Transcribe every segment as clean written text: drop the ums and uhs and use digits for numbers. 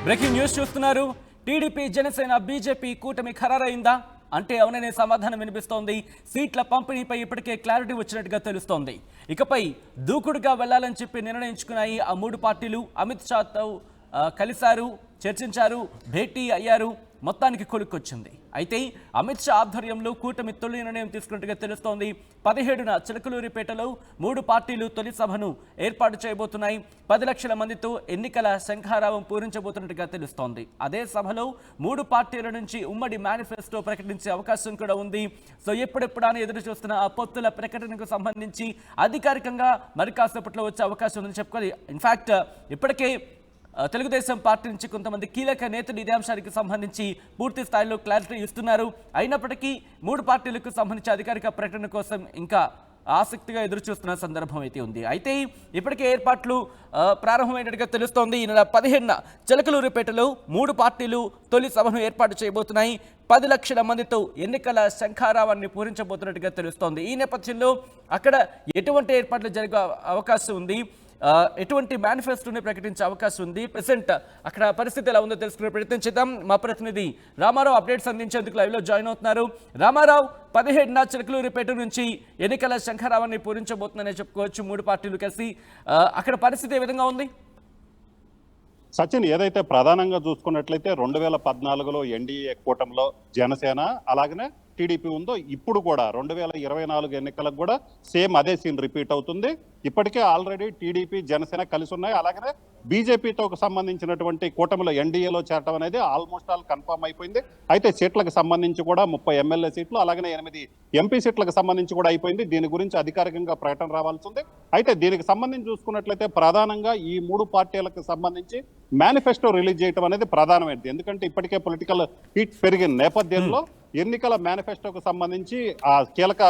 Breaking news చూస్తున్నారు. TDP Janasena BJP కూటమి ఖరారైందా అంటే అవుననే సమాధానం వినిపిస్తోంది. సీట్ల పంపిణీపై ఇప్పటికే క్లారిటీ వచ్చినట్టుగా తెలుస్తోంది. ఇకపై దూకుడుగా వెళ్లాలని చెప్పి నిర్ణయించుకున్నాయి ఆ మూడు పార్టీలు. అమిత్ షాతో కలిశారు, చర్చించారు, భేటీ అయ్యారు, మొత్తానికి కొలుక్కొచ్చింది. అయితే అమిత్ షా ఆధ్వర్యంలో కూటమి తొలి నిర్ణయం తీసుకున్నట్టుగా తెలుస్తోంది. 17న చిలకలూరిపేటలో మూడు పార్టీలు తొలి సభను ఏర్పాటు చేయబోతున్నాయి. 10 లక్షల మందితో ఎన్నికల శంఖారావం పూరించబోతున్నట్టుగా తెలుస్తోంది. అదే సభలో మూడు పార్టీల నుంచి ఉమ్మడి మేనిఫెస్టో ప్రకటించే అవకాశం కూడా ఉంది. సో ఎప్పుడెప్పుడని ఎదురు చూస్తున్న ఆ పొత్తుల ప్రకటనకు సంబంధించి అధికారికంగా మరి కాసేపట్లో వచ్చే అవకాశం ఉందని చెప్పుకోవాలి. ఇన్ఫాక్ట్ ఇప్పటికే తెలుగుదేశం పార్టీ నుంచి కొంతమంది కీలక నేతలు ఇదే అంశానికి సంబంధించి పూర్తి స్థాయిలో క్లారిటీ ఇస్తున్నారు. అయినప్పటికీ మూడు పార్టీలకు సంబంధించి అధికారిక ప్రకటన కోసం ఇంకా ఆసక్తిగా ఎదురు చూస్తున్న సందర్భం అయితే ఉంది. అయితే ఇప్పటికే ఏర్పాట్లు ప్రారంభమైనట్టుగా తెలుస్తోంది. ఈ నెల 15న చిలకలూరిపేటలో మూడు పార్టీలు తొలి సభను ఏర్పాటు చేయబోతున్నాయి. 10 లక్షల మందితో ఎన్నికల శంఖారావాన్ని పూరించబోతున్నట్టుగా తెలుస్తోంది. ఈ నేపథ్యంలో అక్కడ ఎటువంటి ఏర్పాట్లు జరిగే అవకాశం ఉంది, ఎటువంటి మేనిఫెస్టోని ప్రకటించే అవకాశం ఉంది, ప్రెసెంట్ అక్కడ పరిస్థితి ఎలా ఉందో తెలుసుకునే ప్రయత్నం చేద్దాం. మా ప్రతినిధి రామారావు అప్డేట్స్ అందించేందుకు లైవ్లో జాయిన్ అవుతున్నారు. రామారావు, 17న చిలకలూరిపేట నుంచి ఎన్నికల శంఖారావాన్ని పూరించబోతుందని చెప్పుకోవచ్చు మూడు పార్టీలు కలిసి. అక్కడ పరిస్థితి ఏ విధంగా ఉంది? సచిన్, ఏదైతే ప్రధానంగా చూసుకున్నట్లయితే 2014లో ఎన్డీఏ కూటమిలో జనసేన అలాగనే టీడీపీ ఉందో, ఇప్పుడు కూడా 2024 ఎన్నికలకు కూడా సేమ్ అదే సీన్ రిపీట్ అవుతుంది. ఇప్పటికే ఆల్రెడీ టీడీపీ జనసేన కలిసి ఉన్నాయి. అలాగనే బీజేపీతో సంబంధించినటువంటి కూటమిలో ఎన్డీఏలో చేరటం అనేది ఆల్మోస్ట్ ఆల్ కన్ఫర్మ్ అయిపోయింది. అయితే సీట్లకు సంబంధించి కూడా 30 ఎమ్మెల్యే సీట్లు అలాగనే 8 ఎంపీ సీట్లకు సంబంధించి కూడా అయిపోయింది. దీని గురించి అధికారికంగా ప్రకటన రావాల్సి ఉంది. అయితే దీనికి సంబంధించి చూసుకున్నట్లయితే ప్రధానంగా ఈ మూడు పార్టీలకు సంబంధించి మేనిఫెస్టో రిలీజ్ చేయడం అనేది ప్రధానమైనది. ఎందుకంటే ఇప్పటికే పొలిటికల్ హీట్ పెరిగిన నేపథ్యంలో ఎన్నికల మేనిఫెస్టోకు సంబంధించి ఆ కీలక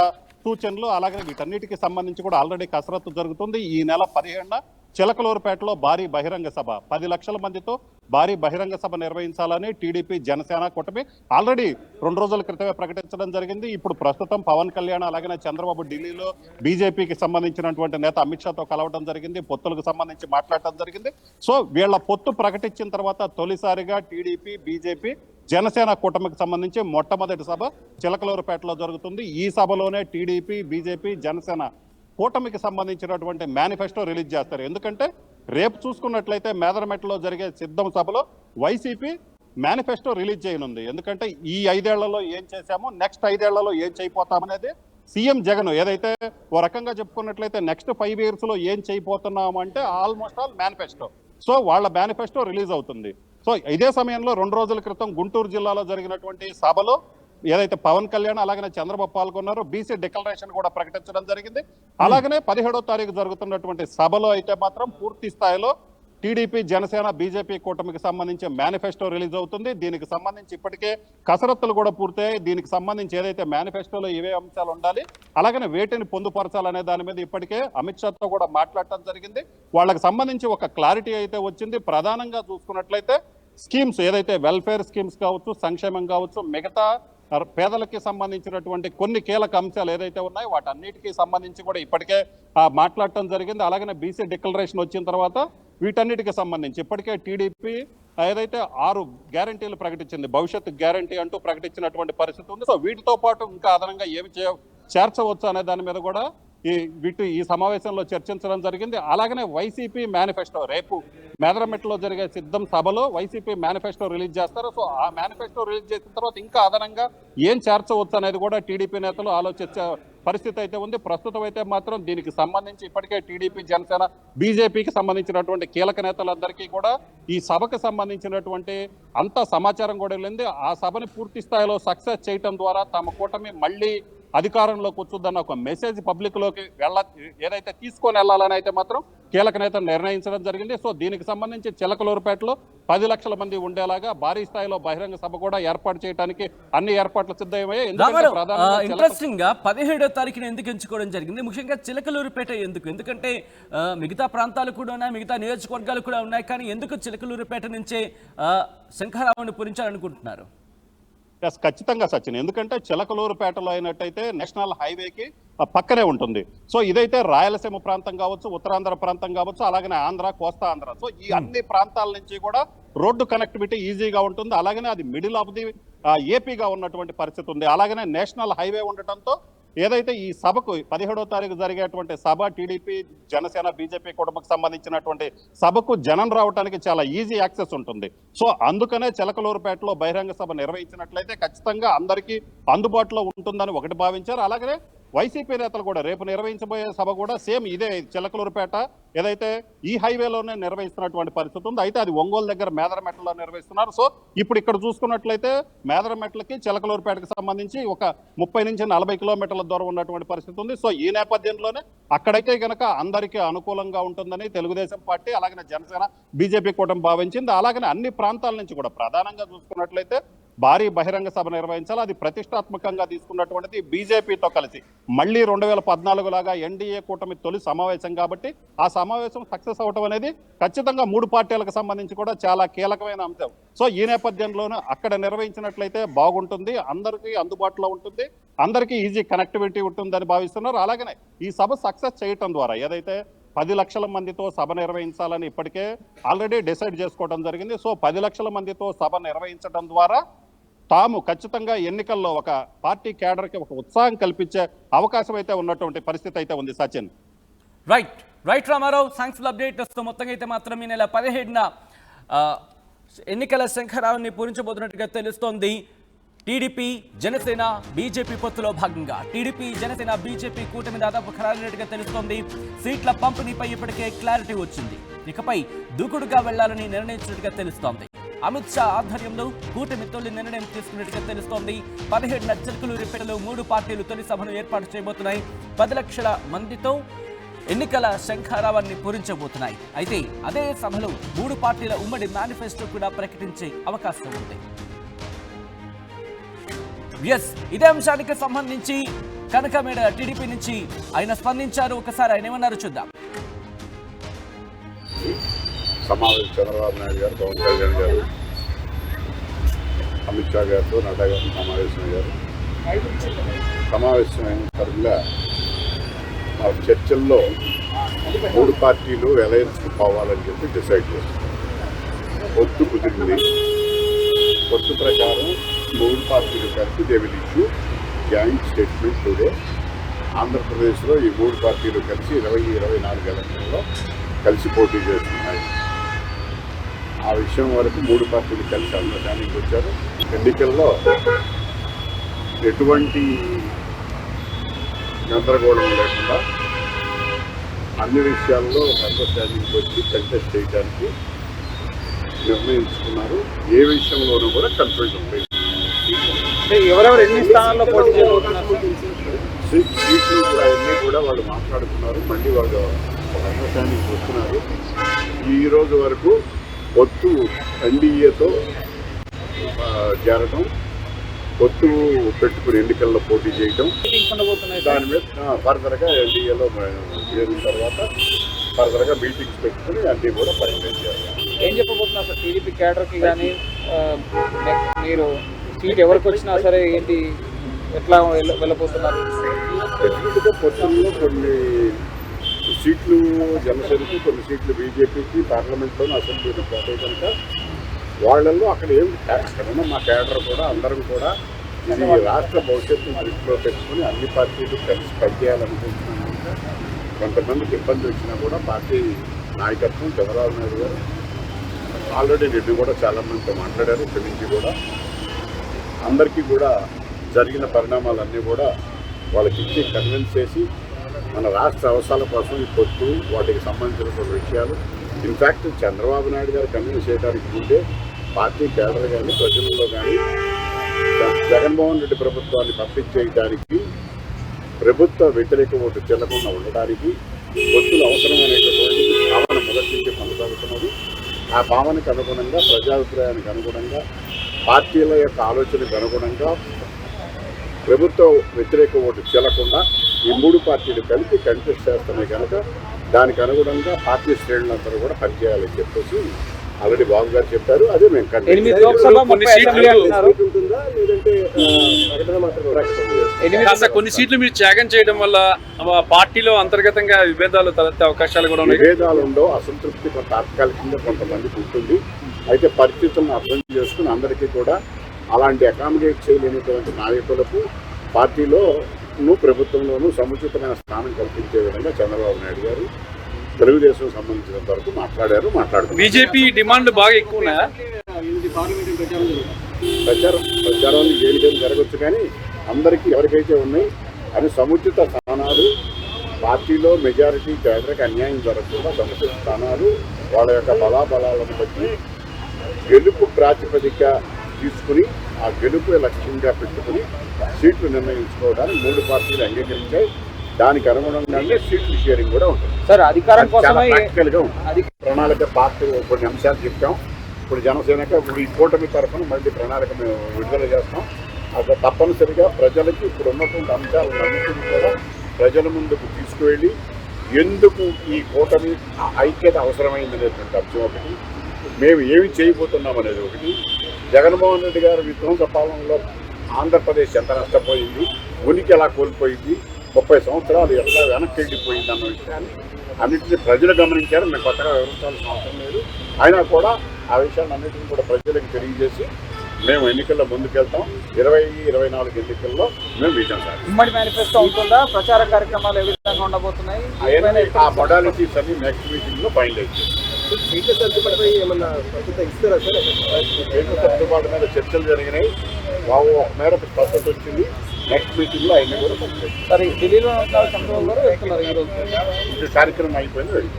సూచనలు అలాగే వీటన్నిటికి సంబంధించి కూడా ఆల్రెడీ కసరత్తు జరుగుతుంది. ఈ నెల 15న చిలకలూరుపేటలో భారీ బహిరంగ సభ, 10 లక్షల మందితో భారీ బహిరంగ సభ నిర్వహించాలని టీడీపీ జనసేన కూటమి ఆల్రెడీ 2 రోజుల క్రితమే ప్రకటించడం జరిగింది. ఇప్పుడు ప్రస్తుతం పవన్ కళ్యాణ్ అలాగే చంద్రబాబు ఢిల్లీలో బీజేపీకి సంబంధించినటువంటి నేత అమిత్ షాతో కలవడం జరిగింది, పొత్తులకు సంబంధించి మాట్లాడటం జరిగింది. సో వీళ్ళ పొత్తు ప్రకటించిన తర్వాత తొలిసారిగా టీడీపీ బీజేపీ జనసేన కూటమికి సంబంధించి మొట్టమొదటి సభ చిలకలూరుపేటలో జరుగుతుంది. ఈ సభలోనే టీడీపీ బీజేపీ జనసేన కూటమికి సంబంధించినటువంటి మేనిఫెస్టో రిలీజ్ చేస్తారు. ఎందుకంటే రేపు చూసుకున్నట్లయితే మేదరమెట్టలో జరిగే సిద్ధం సభలో వైసీపీ మేనిఫెస్టో రిలీజ్ చేయనుంది. ఎందుకంటే ఈ 5 ఏళ్లలో ఏం చేశామో నెక్స్ట్ 5 ఏళ్లలో ఏం చేయబోతామనేది సీఎం జగన్ ఏదైతే ఓ రకంగా చెప్పుకున్నట్లయితే నెక్స్ట్ 5 years లో ఏం చేయబోతున్నాము అంటే ఆల్మోస్ట్ ఆల్ మేనిఫెస్టో. సో వాళ్ళ మేనిఫెస్టో రిలీజ్ అవుతుంది. సో ఇదే సమయంలో 2 రోజుల క్రితం గుంటూరు జిల్లాలో జరిగినటువంటి సభలో ఏదైతే పవన్ కళ్యాణ్ అలాగనే చంద్రబాబు పాల్గొన్నారో బీసీ డిక్లరేషన్ కూడా ప్రకటించడం జరిగింది. అలాగనే 17వ తారీఖు జరుగుతున్నటువంటి సభలో అయితే మాత్రం పూర్తి స్థాయిలో టీడీపీ జనసేన బీజేపీ కూటమికి సంబంధించి మేనిఫెస్టో రిలీజ్ అవుతుంది. దీనికి సంబంధించి ఇప్పటికే కసరత్తులు కూడా పూర్తయ్యాయి. దీనికి సంబంధించి ఏదైతే మేనిఫెస్టోలో ఏవే అంశాలు ఉండాలి అలాగనే వేటిని పొందుపరచాలనే దాని మీద ఇప్పటికే అమిత్ షాతో కూడా మాట్లాడటం జరిగింది. వాళ్ళకి సంబంధించి ఒక క్లారిటీ అయితే వచ్చింది. ప్రధానంగా చూసుకున్నట్లయితే స్కీమ్స్ ఏదైతే వెల్ఫేర్ స్కీమ్స్ కావచ్చు, సంక్షేమం కావచ్చు, మిగతా పేదలకి సంబంధించినటువంటి కొన్ని కీలక అంశాలు ఏదైతే ఉన్నాయో వాటన్నిటికీ సంబంధించి కూడా ఇప్పటికే మాట్లాడటం జరిగింది. అలాగనే బీసీ డిక్లరేషన్ వచ్చిన తర్వాత వీటన్నిటికి సంబంధించి ఇప్పటికే టీడీపీ ఏదైతే 6 గ్యారంటీలు ప్రకటించింది, భవిష్యత్తు గ్యారంటీ అంటూ ప్రకటించినటువంటి పరిస్థితి ఉంది. సో వీటితో పాటు ఇంకా అదనంగా ఏమి చేర్చవచ్చు అనే దాని మీద కూడా ఈ సమావేశంలో చర్చించడం జరిగింది. అలాగనే వైసీపీ మేనిఫెస్టో రేపు మేదరమెట్టలో జరిగే సిద్ధం సభలో వైసీపీ మేనిఫెస్టో రిలీజ్ చేస్తారు. సో ఆ మేనిఫెస్టో రిలీజ్ చేసిన తర్వాత ఇంకా అదనంగా ఏం చేర్చవచ్చు అనేది కూడా టీడీపీ నేతలు ఆలోచించే పరిస్థితి అయితే ఉంది. ప్రస్తుతం అయితే మాత్రం దీనికి సంబంధించి ఇప్పటికే టీడీపీ జనసేన బీజేపీకి సంబంధించినటువంటి కీలక నేతలందరికీ కూడా ఈ సభకు సంబంధించినటువంటి అంత సమాచారం కూడా వెళ్ళింది. ఆ సభని పూర్తి స్థాయిలో సక్సెస్ చేయటం ద్వారా తమ కూటమి మళ్ళీ అధికారంలోకి వచ్చుద్దన్న ఒక మెసేజ్ పబ్లిక్ లోకి ఏదైతే తీసుకొని వెళ్ళాలని అయితే మాత్రం కీలక నేతలు నిర్ణయించడం జరిగింది. సో దీనికి సంబంధించి చిలకలూరుపేటలో 10 లక్షల మంది ఉండేలాగా భారీ స్థాయిలో బహిరంగ సభ కూడా ఏర్పాటు చేయడానికి అన్ని ఏర్పాట్లు సిద్ధమయ్యాయి. ఇంట్రెస్టింగ్ గా 17వ తారీఖున ఎందుకు ఎంచుకోవడం జరిగింది, ముఖ్యంగా చిలకలూరుపేట ఎందుకు? ఎందుకంటే మిగతా ప్రాంతాలు కూడా ఉన్నాయి, మిగతా నియోజకవర్గాలు కూడా ఉన్నాయి, కానీ ఎందుకు చిలకలూరుపేట నుంచే శంఖారావాన్ని పూరించాలనుకుంటున్నారు? ఎస్, ఖచ్చితంగా సచిన్. ఎందుకంటే చిలకలూరుపేటలో అయినట్టయితే నేషనల్ హైవేకి పక్కనే ఉంటుంది. సో ఇదైతే రాయలసీమ ప్రాంతం కావచ్చు, ఉత్తరాంధ్ర ప్రాంతం కావచ్చు, అలాగనే ఆంధ్ర, కోస్తా ఆంధ్ర. సో ఈ అన్ని ప్రాంతాల నుంచి కూడా రోడ్డు కనెక్టివిటీ ఈజీగా ఉంటుంది. అలాగనే అది మిడిల్ ఆఫ్ ది ఏపీగా ఉన్నటువంటి పరిస్థితి ఉంది. అలాగనే నేషనల్ హైవే ఉండటంతో ఏదైతే ఈ సభకు 17వ తారీఖు జరిగేటువంటి సభ టీడీపీ, జనసేన, బీజేపీ కుటుంబకు సంబంధించినటువంటి సభకు జనం రావడానికి చాలా ఈజీ యాక్సెస్ ఉంటుంది. సో అందుకనే చిలకలూరుపేటలో బహిరంగ సభ నిర్వహించినట్లయితే ఖచ్చితంగా అందరికీ అందుబాటులో ఉంటుందని ఒకటి భావించారు. అలాగనే వైసీపీ నేతలు కూడా రేపు నిర్వహించబోయే సభ కూడా సేమ్ ఇదే చిలకలూరుపేట ఏదైతే ఈ హైవేలోనే నిర్వహిస్తున్నటువంటి పరిస్థితి ఉంది. అయితే అది ఒంగోలు దగ్గర మేదరమెట్లలో నిర్వహిస్తున్నారు. సో ఇప్పుడు ఇక్కడ చూసుకున్నట్లయితే మేదరమెట్లకి చిలకలూరుపేటకి సంబంధించి ఒక 30 నుంచి 40 కిలోమీటర్ల దూరం ఉన్నటువంటి పరిస్థితి ఉంది. సో ఈ నేపథ్యంలోనే అక్కడైతే కనుక అందరికీ అనుకూలంగా ఉంటుందని తెలుగుదేశం పార్టీ, అలాగే జనసేన, బీజేపీ కూటమి భావించింది. అలాగనే అన్ని ప్రాంతాల నుంచి కూడా ప్రధానంగా చూసుకున్నట్లయితే భారీ బహిరంగ సభ నిర్వహించాలి. అది ప్రతిష్టాత్మకంగా తీసుకున్నటువంటిది బీజేపీతో కలిసి మళ్ళీ 2014 లాగా ఎన్డీఏ కూటమి తొలి సమావేశం కాబట్టి ఆ సమావేశం సక్సెస్ అవటం అనేది ఖచ్చితంగా 3 పార్టీలకు సంబంధించి కూడా చాలా కీలకమైన అంశం. సో ఈ నేపథ్యంలోనూ అక్కడ నిర్వహించినట్లయితే బాగుంటుంది, అందరికీ అందుబాటులో ఉంటుంది, అందరికీ ఈజీ కనెక్టివిటీ ఉంటుందని భావిస్తున్నారు. అలాగనే ఈ సభ సక్సెస్ చేయటం ద్వారా ఏదైతే 10 లక్షల మందితో సభ నిర్వహించాలని ఇప్పటికే ఆల్రెడీ డిసైడ్ చేసుకోవడం జరిగింది. సో 10 లక్షల మందితో సభ నిర్వహించడం ద్వారా తాము ఖచ్చితంగా ఎన్నికల్లో ఒక పార్టీ క్యాడర్కి ఒక ఉత్సాహం కల్పించే అవకాశం అయితే ఉన్నటువంటి పరిస్థితి అయితే ఉంది Sachin. Right Ramarao, thanks for update. మొత్తంగా అయితే మాత్రం ఈ నెల 17న ఎన్నికల శంఖరావుని పూరించబోతున్నట్టుగా తెలుస్తోంది. టీడీపీ, జనసేన, బీజేపీ పొత్తులో భాగంగా టీడీపీ, జనసేన, బీజేపీ కూటమి దాదాపు ఖరారైనట్టుగా తెలుస్తోంది. సీట్ల పంపిణీపై ఇప్పటికే క్లారిటీ వచ్చింది. ఇకపై దూకుడుగా వెళ్లాలని నిర్ణయించినట్టుగా తెలుస్తోంది. అమిత్ షా ఆధ్వర్యంలో కూటమి తొలి నిర్ణయం తీసుకున్నట్టుగా తెలుస్తోంది. 17న చిలకలూరిపేటలో 3 పార్టీలు తొలి సభను ఏర్పాటు చేయబోతున్నాయి. 10 లక్షల మందితో ఎన్నికల శంఖారావాన్ని పూరించబోతున్నాయి. అయితే అదే సభలో 3 పార్టీల ఉమ్మడి మేనిఫెస్టో కూడా ప్రకటించే అవకాశం ఉంది. ఇదే అంశానికి సంబంధించి కనకమేడ టీడీపీ నుంచి ఆయన స్పందించారు. ఒకసారి ఆయన ఏమన్నారు చూద్దాం. సమావేశం చంద్రబాబు నాయుడు గారు, పవన్ కళ్యాణ్ గారు, అమిత్ షా గారితో నడ్డా గారు సమావేశమయ్యారు. సమావేశమైన తరుణంగా మా చర్చల్లో 3 పార్టీలు అలయన్స్కి పోవాలని చెప్పి డిసైడ్ చేస్తారు. పొత్తు కుదిరింది. పొత్తు ప్రకారం 3 పార్టీలు కలిసి they will issue joint statement today. ఆంధ్రప్రదేశ్లో ఈ 3 పార్టీలు కలిసి 2024 ఎలక్షన్లో కలిసి పోటీ చేస్తున్నాయి. ఆ విషయం వరకు 3 పార్టీలు కలిసి అండర్స్టాండింగ్ వచ్చారు. ఎన్నికల్లో ఎటువంటి గందరగోళం లేకుండా అన్ని విషయాల్లో అండర్స్టాండింగ్ వచ్చి కంటెస్ట్ చేయడానికి నిర్ణయించుకున్నారు. ఏ విషయంలోనూ కూడా కన్ఫ్యూజన్ లేదు. ఎవరెవరు ఎన్ని స్థానాల్లో పోటీ చేయబోతున్నారు? సీట్లు అన్నీ కూడా వాళ్ళు మాట్లాడుకున్నారు. మళ్ళీ వాళ్ళు ఒక అండర్స్టాండింగ్ వస్తున్నారు. ఈ రోజు వరకు పొత్తు ఎన్డీఏతో చేరటం, పొత్తు పెట్టుకుని ఎన్నికల్లో పోటీ చేయటం, దాని మీద ఫర్దర్గా ఎన్డీఏలో చేరిన తర్వాత ఫర్దర్గా మీటింగ్స్ పెట్టుకుని అన్నీ కూడా పరిగణించారు. ఏం చెప్పబోతున్నారు సార్ టీడీపీ క్యాడర్కి కానీ మీరు సీట్ ఎవరికి వచ్చినా సరే ఏంటి ఎట్లా వెళ్ళబోతున్నారు? డెఫినెట్గా పొత్తుల్లో కొన్ని సీట్లు జనసేనకి, కొన్ని సీట్లు బీజేపీకి పార్లమెంట్లోనూ అసెంబ్లీలో పోతే కనుక వాళ్ళల్లో అక్కడ అక్కడున్న మా క్యాడర్ కూడా అందరం కూడా ఇది రాష్ట్ర భవిష్యత్తు దృష్టిలో పెట్టుకుని అన్ని పార్టీలు కలిసి పనిచేయాలనుకుంటున్నాం. కొంతమందికి ఇబ్బంది వచ్చినా కూడా పార్టీ నాయకత్వం చంద్రబాబు నాయుడు గారు ఆల్రెడీ నిన్ను కూడా చాలామందితో మాట్లాడారు. ఇక్కడి నుంచి కూడా అందరికీ కూడా జరిగిన పరిణామాలన్నీ కూడా వాళ్ళకి ఇచ్చి కన్విన్స్ చేసి మన రాష్ట్ర అవసరాల కోసం ఈ పొత్తు వాటికి సంబంధించిన విషయాలు ఇన్ఫ్యాక్ట్ చంద్రబాబు నాయుడు గారు కన్విన్స్ చేయడానికి ముందే పార్టీ కేడర్ కానీ ప్రజల్లో కానీ జగన్మోహన్ రెడ్డి ప్రభుత్వాన్ని పంపించేయడానికి, ప్రభుత్వ వ్యతిరేక ఓటు చెల్లకుండా ఉండడానికి పొత్తులు అవసరమైనటువంటి భావన మొదటి నుంచి కొనసాగుతున్నది. ఆ భావనకు అనుగుణంగా, ప్రజాభిప్రాయానికి అనుగుణంగా, పార్టీల యొక్క ఆలోచనకు అనుగుణంగా ప్రభుత్వ వ్యతిరేక ఓటు చెల్లకుండా ఈ 3 పార్టీలు కలిపి కంటెస్ట్ చేస్తున్నాయి కనుక దానికి అనుగుణంగా పార్టీ శ్రేణులందరూ కూడా పనిచేయాలని చెప్పేసి ఆల్రెడీ బాబు గారు చెప్పారు, అదే మేము 8 లోక్సభ 30 అసెంబ్లీ అంటున్నారు. ఉంటుందా లేదంటే ప్రకటన మాత్రమే ప్రకటన చేస్తారు? కాస్త కొన్ని సీట్లు మీరు త్యాగం చేయడం వల్ల పార్టీలో అంతర్గతంగా విభేదాలు తలెత్తే అవకాశాలు కూడా ఉన్నాయి. విభేదాలు ఉండవు, అసంతృప్తి కొంత తాత్కాలికంగా కొంతమందికి ఉంటుంది. అయితే పరిస్థితులను అర్థం చేసుకుని అందరికీ కూడా అలాంటి అకామిడేట్ చేయలేనటువంటి నాయకులకు పార్టీలోనూ ప్రభుత్వంలోనూ సముచితమైన స్థానం కల్పించే విధంగా చంద్రబాబు నాయుడు గారు తెలుగుదేశం సంబంధించినంత వరకు మాట్లాడుతున్నారు. బీజేపీ డిమాండ్లు బాగా ఎక్కువ ఉన్నాయా? ప్రచారం దేనికైనా జరగచ్చు, కానీ అందరికీ ఎవరికైతే ఉన్నాయి అని సముచిత స్థానాలు పార్టీలో మెజారిటీ కేంద్రకి అన్యాయం జరగకుండా సముచిత స్థానాలు వాళ్ళ యొక్క బలాబలాలను బట్టి గెలుపు ప్రాతిపదిక తీసుకుని ఆ గెలుపు లక్ష్యంగా పెట్టుకుని సీట్లు నిర్ణయించుకోవడానికి 3 పార్టీలు అంగీకరించాయి. దానికి అనుగుణంగానే సీట్లు షేరింగ్ కూడా ఉంటుంది. సార్ అధికారం కోసమే ప్రాక్టికల్ గా ఉంటుంది. ప్రణాళిక పార్టీ కొన్ని అంశాలు చెప్పాం. ఇప్పుడు జనసేనక ఇప్పుడు ఈ కూటమి తరఫున మళ్ళీ ప్రణాళిక మేము విడుదల చేస్తాం. అది తప్పనిసరిగా ప్రజలకి ఇప్పుడు ఉన్నటువంటి అంశాలన్నింటినీ కూడా ప్రజల ముందుకు తీసుకువెళ్ళి ఎందుకు ఈ కూటమి ఐక్యత అవసరమైందనేటువంటి అంశం ఒకటి, మేము ఏమి చేయబోతున్నాం అనేది ఒకటి, జగన్మోహన్ రెడ్డి గారు విధ్వంస పాలనలో ఆంధ్రప్రదేశ్ ఎంత నష్టపోయింది, ఉనికి ఎలా కోల్పోయింది, 30 సంవత్సరాలు ఎట్లా వెనక్కి వెళ్ళిపోయింది అన్న విషయాన్ని అన్నింటినీ ప్రజలు గమనించారు. మేము కొత్తగా వివరించాల్సిన అవసరం లేదు. అయినా కూడా ఆ విషయాన్ని అన్నింటినీ కూడా ప్రజలకు తెలియజేసి మేము ఎన్నికల్లో ముందుకెళ్తాం. 2024 ఎన్నికల్లో మేము విజయం సాధిస్తాం. ఉమ్మడి మేనిఫెస్టో ఉంటుందా? ప్రచార కార్యక్రమాలు ఏ విధంగా ఉండబోతున్నాయి? ఆ మొడాలిటీస్ అన్ని నెక్స్ట్ మీటింగ్ లో ఫైనలైజ్ చేస్తాం. సీట్ల సర్దుబాటుపై ఏమన్నా ఇస్తారా సార్? సీట్ల సర్దుబాటు మీద చర్చలు జరిగినాయి. బాబు ఒక మేరకు స్పష్టత వచ్చింది. నెక్స్ట్ మీటింగ్ లో అయినా కూడా సరే, ఢిల్లీలో చంద్రబాబు గారు వెళ్తున్నారు ఈరోజు. కార్యక్రమం అయిపోయింది, వెళ్ళి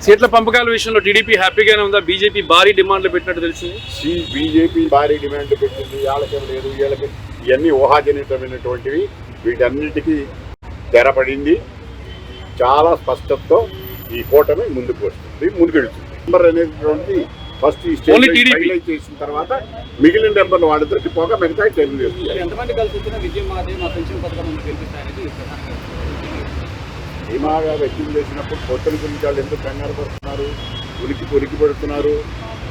సీట్ల పంపకాల విషయంలో టీడీపీ హ్యాపీగానే ఉందా? బీజేపీ భారీ డిమాండ్లు పెట్టినట్టు తెలిసింది. బీజేపీ భారీ డిమాండ్ పెట్టింది, వాళ్ళకి లేదు వీళ్ళకి, ఇవన్నీ ఊహాజనితమైనటువంటివి. వీటన్నిటికీ తెరపడింది. చాలా స్పష్టతతో ఈ కూటమి ముందుకు వస్తుంది, ముందుకెళ్తుంది. నెంబర్ అనేటువంటి ఫస్ట్ ఈ స్టేజ్ ఫైనలైజ్ చేసిన తర్వాత మిగిలిన నెంబర్లు వాళ్ళిద్దరికి పోగా మిగతా తెలుగుదేశం ఎంతమంది కలిసి వచ్చినా విజయం మాదే, మా పెన్షన్ పథకం గెలిపిస్తారనేది ధీమాగా వ్యక్తం చేసినప్పుడు పొత్తుల గురించి వాళ్ళు ఎందుకు కంగారు పడుతున్నారు, ఉనికి పడుతున్నారు.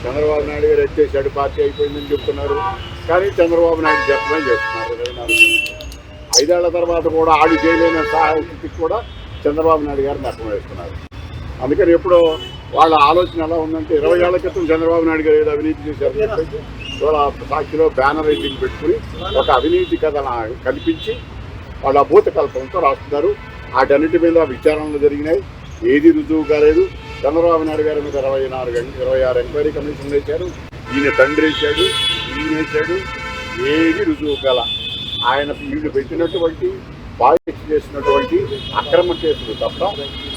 చంద్రబాబు నాయుడు గారు ఎత్తేసాడు, పార్టీ అయిపోయిందని చెప్తున్నారు. కానీ చంద్రబాబు నాయుడు జపమే చేస్తున్నారు. 24 5 ఏళ్ల తర్వాత కూడా ఆడి చేయలేని సహాయ స్థితికి కూడా చంద్రబాబు నాయుడు గారు నష్టం వేస్తున్నారు. అందుకని ఎప్పుడో వాళ్ళ ఆలోచన ఎలా ఉందంటే 20 ఏళ్ల క్రితం చంద్రబాబు నాయుడు గారు ఏదో అవినీతి చేశారు చెప్పేసి వాళ్ళ సాక్షిలో బ్యానర్ రైటింగ్ పెట్టుకుని ఒక అవినీతి కథ కల్పించి వాళ్ళ భూత కల్పనతో రాస్తున్నారు. వాటన్నిటి మీద విచారణలు జరిగినాయి, ఏది రుజువు కాలేదు. చంద్రబాబు నాయుడు గారి మీద 26 ఎంక్వైరీ కమిషన్లు వేశారు. ఈయన తండ్రి వేశాడు, ఈయన వేశాడు, ఏది రుజువు కాల. ఆయన వీళ్ళు పెట్టినటువంటి బాధ్యత చేసినటువంటి అక్రమ కేసులు తప్ప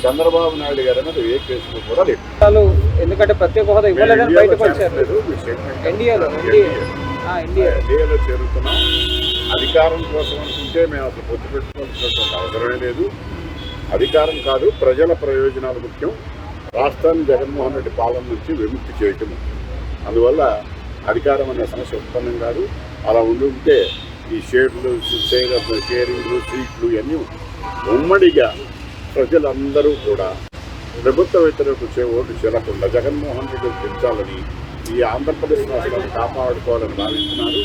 చంద్రబాబు నాయుడు గారి మీద ఏ కేసులు కూడా లేదు. ఎందుకంటే ప్రత్యేక హోదా ఇవ్వలేదని బయటకు వచ్చారు. ఎన్డీఏలో చేరుతున్నాం. అధికారం కోసం అనుకుంటే మేము అసలు పొత్తు పెట్టుకోవాల్సినటువంటి అవసరమే లేదు. అధికారం కాదు, ప్రజల ప్రయోజనాలు ముఖ్యం. రాష్ట్రాన్ని జగన్మోహన్ రెడ్డి పాలన నుంచి విముక్తి చేయటం. అందువల్ల అధికారం అనే సమస్య ఉత్పన్నం కాదు. అలా ఉంటే ఈ షేరింగ్లు, సీట్లు ఇవన్నీ ఉమ్మడిగా ప్రజలందరూ కూడా ప్రభుత్వ వ్యతిరేక ఓటు చెల్లకుండా జగన్మోహన్ రెడ్డి పెంచాలని, ఈ ఆంధ్రప్రదేశ్ రాష్ట్రాన్ని కాపాడుకోవాలని భావిస్తున్నారు.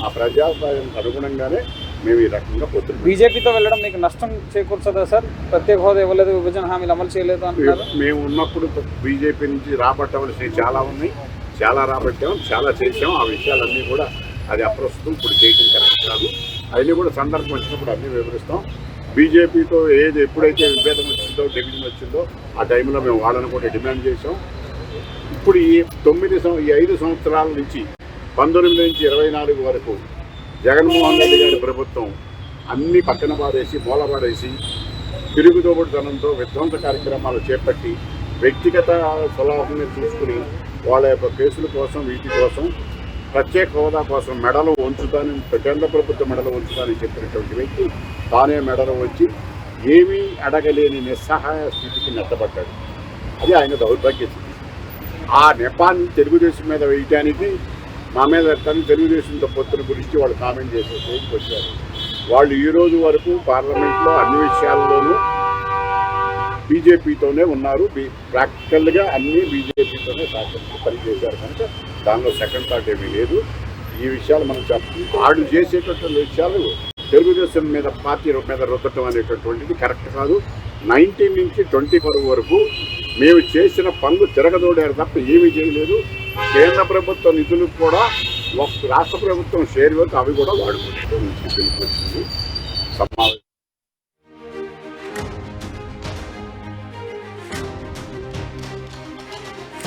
ఆ ప్రజాభిప్రాయానికి అనుగుణంగానే మేము ఈ రకంగా పొద్దున బీజేపీతో వెళ్ళడం మీకు నష్టం చేకూర్చదా సార్? ప్రత్యేక హోదా ఇవ్వలేదు, విభజన హామీలు అమలు చేయలేదు అంటున్నారు. మేము ఉన్నప్పుడు బీజేపీ నుంచి రాబట్టవలసినవి చాలా ఉన్నాయి, చాలా రాబట్టాం, చాలా చేసాం. ఆ విషయాలన్నీ కూడా అది అప్రస్తుతం, ఇప్పుడు చేయటం కరెక్ట్ కాదు. అవన్నీ కూడా సందర్భం వచ్చినప్పుడు అన్నీ వివరిస్తాం. బీజేపీతో ఎప్పుడైతే విభేదం వచ్చిందో, డివిజన్ వచ్చిందో ఆ టైంలో మేము వాళ్ళని కూడా డిమాండ్ చేసాం. ఇప్పుడు ఈ 5 సంవత్సరాల నుంచి 19 నుంచి 24 వరకు జగన్మోహన్ రెడ్డి గారి ప్రభుత్వం అన్ని పక్కన పాడేసి, మూలపాడేసి, తిరుగుదోబడితనంతో విధ్వంస కార్యక్రమాలు చేపట్టి వ్యక్తిగత స్వలాభాన్ని చూసుకుని వాళ్ళ యొక్క కేసుల కోసం, వీటి కోసం, ప్రత్యేక హోదా కోసం మెడలు ఉంచుతానని, కేంద్ర ప్రభుత్వ మెడలు ఉంచుతానని చెప్పినటువంటి వ్యక్తి తానే మెడలు వచ్చి ఏమీ అడగలేని నిస్సహాయ స్థితికి నెట్టబడ్డాడు. అది ఆయన దౌర్భాగ్య స్థితి. ఆ నెపాన్ని తెలుగుదేశం మీద వేయటానికి, మా మీద కానీ తెలుగుదేశంతో పొత్తుల గురించి వాళ్ళు కామెంట్ చేసే స్టేజ్కి వచ్చారు. వాళ్ళు ఈ రోజు వరకు పార్లమెంట్లో అన్ని విషయాల్లోనూ బీజేపీతోనే ఉన్నారు. ప్రాక్టికల్గా అన్నీ బీజేపీతోనే శాసనసభ పనిచేశారు కనుక దానిలో సెకండ్ థాట్ ఏమీ లేదు. ఈ విషయాలు మనం వాళ్ళు చేసేటటువంటి విషయాలు తెలుగుదేశం మీద పార్టీ మీద రుద్దటం అనేటటువంటిది కరెక్ట్ కాదు. 19 నుంచి 24 వరకు మేము చేసిన పనులు తిరగదోడారు తప్ప ఏమీ చేయలేదు. కేంద్ర ప్రభుత్వ నిధులు కూడా రాష్ట్ర ప్రభుత్వం షేర్ వరకు అవి కూడా వాడుకుంటే పిలుపు వచ్చింది. సమావేశం